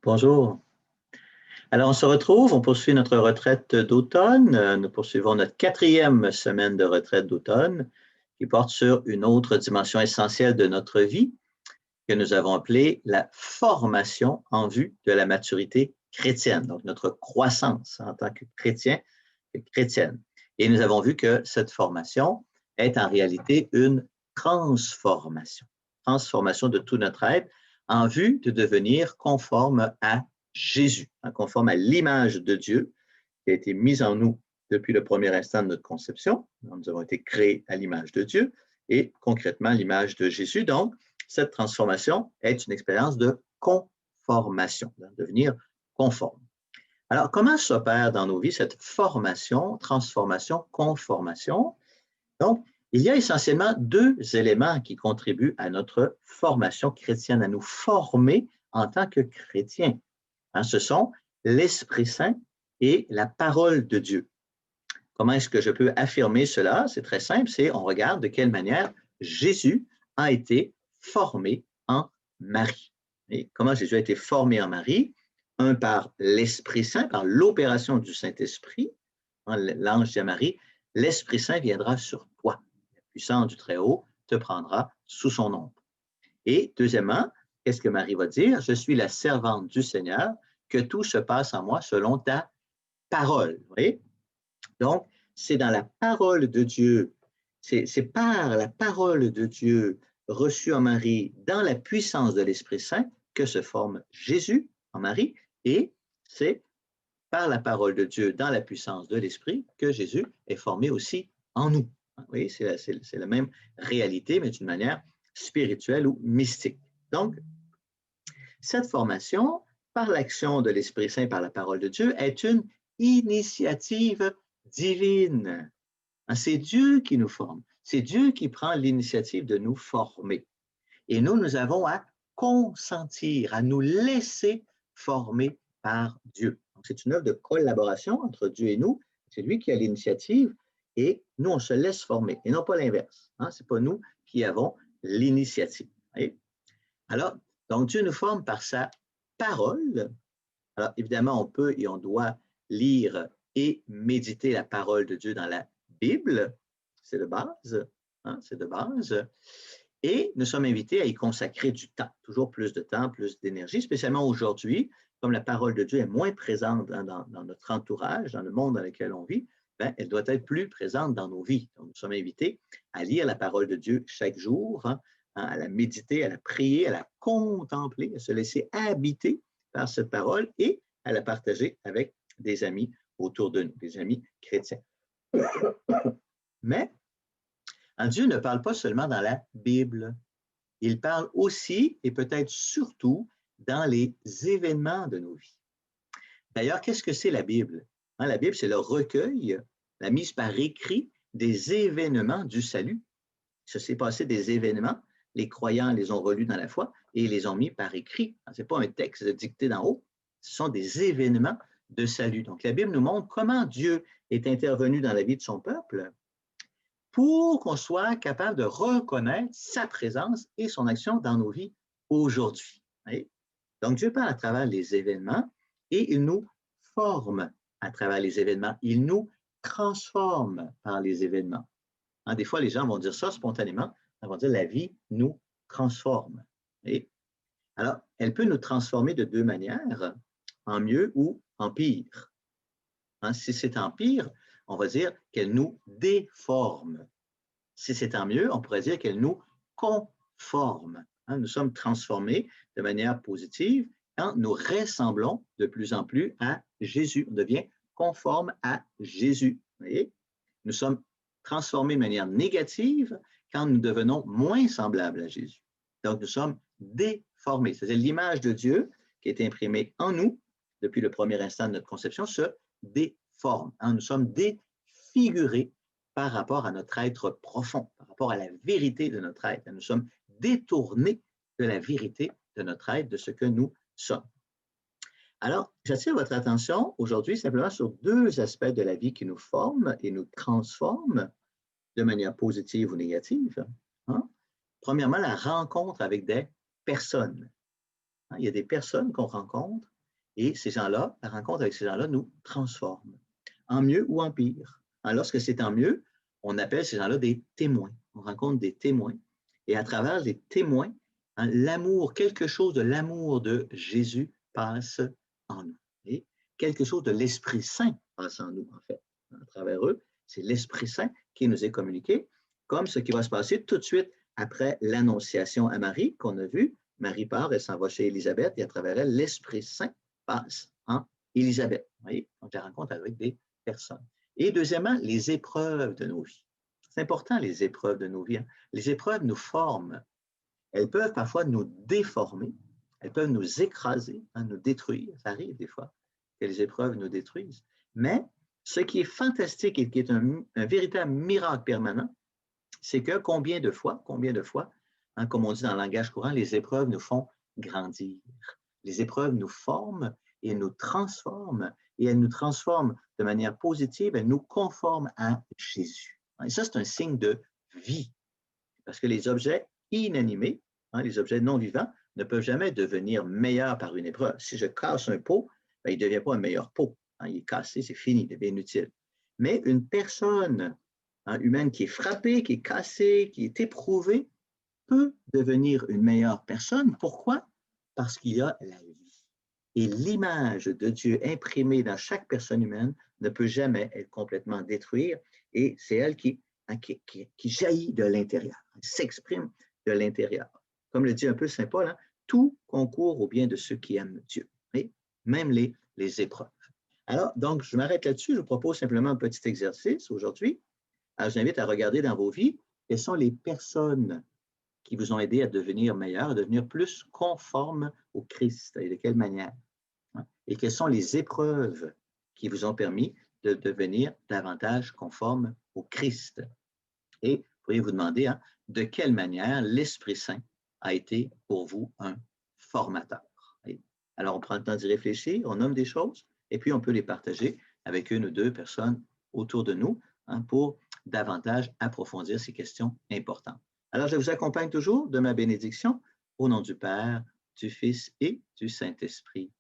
Bonjour. Alors, on se retrouve, on poursuit notre retraite d'automne. Nous poursuivons notre quatrième semaine de retraite d'automne qui porte sur une autre dimension essentielle de notre vie que nous avons appelée la formation en vue de la maturité chrétienne, donc notre croissance en tant que chrétien et chrétienne. Et nous avons vu que cette formation est en réalité une transformation de tout notre être en vue de devenir conforme à Jésus, conforme à l'image de Dieu qui a été mise en nous depuis le premier instant de notre conception. Nous avons été créés à l'image de Dieu et concrètement l'image de Jésus. Donc, cette transformation est une expérience de conformation, de devenir conforme. Alors, comment s'opère dans nos vies cette formation, transformation, conformation? Donc, il y a essentiellement deux éléments qui contribuent à notre formation chrétienne, à nous former en tant que chrétiens. Ce sont l'Esprit Saint et la parole de Dieu. Comment est-ce que je peux affirmer cela? C'est très simple, on regarde de quelle manière Jésus a été formé en Marie. Et comment Jésus a été formé en Marie? Un, par l'Esprit Saint, par l'opération du Saint-Esprit. L'ange dit à Marie, l'Esprit Saint viendra sur toi. La puissance du Très-Haut te prendra sous son ombre. Et deuxièmement, qu'est-ce que Marie va dire? Je suis la servante du Seigneur, que tout se passe en moi selon ta parole. Vous voyez? Donc, c'est dans la parole de Dieu, c'est par la parole de Dieu reçue en Marie, dans la puissance de l'Esprit Saint, que se forme Jésus en Marie, et c'est par la parole de Dieu, dans la puissance de l'Esprit, que Jésus est formé aussi en nous. Vous voyez, c'est la même réalité, mais d'une manière spirituelle ou mystique. Donc, cette formation, par l'action de l'Esprit Saint, par la parole de Dieu, est une initiative divine. C'est Dieu qui nous forme. C'est Dieu qui prend l'initiative de nous former. Et nous avons à consentir, à nous laisser former par Dieu. C'est une œuvre de collaboration entre Dieu et nous. C'est lui qui a l'initiative et nous, on se laisse former, et non pas l'inverse. Ce n'est pas nous qui avons l'initiative. Alors, donc Dieu nous forme par sa parole. Alors, évidemment, on peut et on doit lire et méditer la parole de Dieu dans la Bible. C'est de base. C'est de base. Et nous sommes invités à y consacrer du temps, toujours plus de temps, plus d'énergie, spécialement aujourd'hui, comme la parole de Dieu est moins présente dans notre entourage, dans le monde dans lequel on vit, elle doit être plus présente dans nos vies. Donc, nous sommes invités à lire la parole de Dieu chaque jour, à la méditer, à la prier, à la contempler, à se laisser habiter par cette parole et à la partager avec des amis autour de nous, des amis chrétiens. Mais Dieu ne parle pas seulement dans la Bible. Il parle aussi et peut-être surtout dans les événements de nos vies. D'ailleurs, qu'est-ce que c'est la Bible? La Bible, c'est le recueil, la mise par écrit des événements du salut. Ça s'est passé des événements, les croyants les ont relus dans la foi et les ont mis par écrit. Ce n'est pas un texte dicté d'en haut, ce sont des événements de salut. Donc, la Bible nous montre comment Dieu est intervenu dans la vie de son peuple pour qu'on soit capable de reconnaître sa présence et son action dans nos vies aujourd'hui. Donc, Dieu parle à travers les événements et il nous forme à travers les événements. Il nous transforme par les événements. Des fois, les gens vont dire ça spontanément. Ils vont dire la vie nous transforme. Alors, elle peut nous transformer de deux manières, en mieux ou en pire. Si c'est en pire, on va dire qu'elle nous déforme. Si c'est en mieux, on pourrait dire qu'elle nous conforme. Nous sommes transformés de manière positive quand nous ressemblons de plus en plus à Jésus. On devient conforme à Jésus. Vous voyez? Nous sommes transformés de manière négative quand nous devenons moins semblables à Jésus. Donc, nous sommes déformés. C'est-à-dire l'image de Dieu qui est imprimée en nous depuis le premier instant de notre conception se déforme. Nous sommes défigurés par rapport à notre être profond, par rapport à la vérité de notre être. Nous sommes détournés de la vérité de notre être, de ce que nous sommes. Alors, j'attire votre attention aujourd'hui simplement sur deux aspects de la vie qui nous forment et nous transforment de manière positive ou négative. Premièrement, la rencontre avec des personnes. Il y a des personnes qu'on rencontre et ces gens-là, la rencontre avec ces gens-là nous transforme, en mieux ou en pire. Lorsque c'est en mieux, on appelle ces gens-là des témoins. On rencontre des témoins et à travers les témoins, l'amour, quelque chose de l'amour de Jésus passe en nous. Et quelque chose de l'Esprit Saint passe en nous, en fait. À travers eux, c'est l'Esprit Saint qui nous est communiqué, comme ce qui va se passer tout de suite après l'annonciation à Marie qu'on a vue. Marie part, elle s'en va chez Élisabeth et à travers elle, l'Esprit Saint passe en Élisabeth. Vous voyez? Donc, la rencontre avec des personnes. Et deuxièmement, les épreuves de nos vies. C'est important, les épreuves de nos vies. Les épreuves nous forment. Elles peuvent parfois nous déformer, elles peuvent nous écraser, nous détruire. Ça arrive des fois que les épreuves nous détruisent. Mais ce qui est fantastique et qui est un véritable miracle permanent, c'est que combien de fois, comme on dit dans le langage courant, les épreuves nous font grandir. Les épreuves nous forment et nous transforment, et elles nous transforment de manière positive, elles nous conforment à Jésus. Et ça, c'est un signe de vie, parce que les objets inanimés, les objets non vivants, ne peuvent jamais devenir meilleurs par une épreuve. Si je casse un pot, il ne devient pas un meilleur pot. Il est cassé, c'est fini, il devient inutile. Mais une personne humaine qui est frappée, qui est cassée, qui est éprouvée, peut devenir une meilleure personne. Pourquoi? Parce qu'il y a la vie. Et l'image de Dieu imprimée dans chaque personne humaine ne peut jamais être complètement détruite. Et c'est elle qui jaillit de l'intérieur, s'exprime de l'intérieur. Comme le dit un peu Saint Paul, tout concourt au bien de ceux qui aiment Dieu, et même les épreuves. Alors, donc, je m'arrête là-dessus. Je vous propose simplement un petit exercice aujourd'hui. Alors, je vous invite à regarder dans vos vies quelles sont les personnes qui vous ont aidé à devenir meilleurs, à devenir plus conformes au Christ, et de quelle manière. Et quelles sont les épreuves qui vous ont permis de devenir davantage conformes au Christ. Et vous pourriez vous demander de quelle manière l'Esprit Saint a été pour vous un formateur. Alors, on prend le temps d'y réfléchir, on nomme des choses, et puis on peut les partager avec une ou deux personnes autour de nous pour davantage approfondir ces questions importantes. Alors, je vous accompagne toujours de ma bénédiction au nom du Père, du Fils et du Saint-Esprit.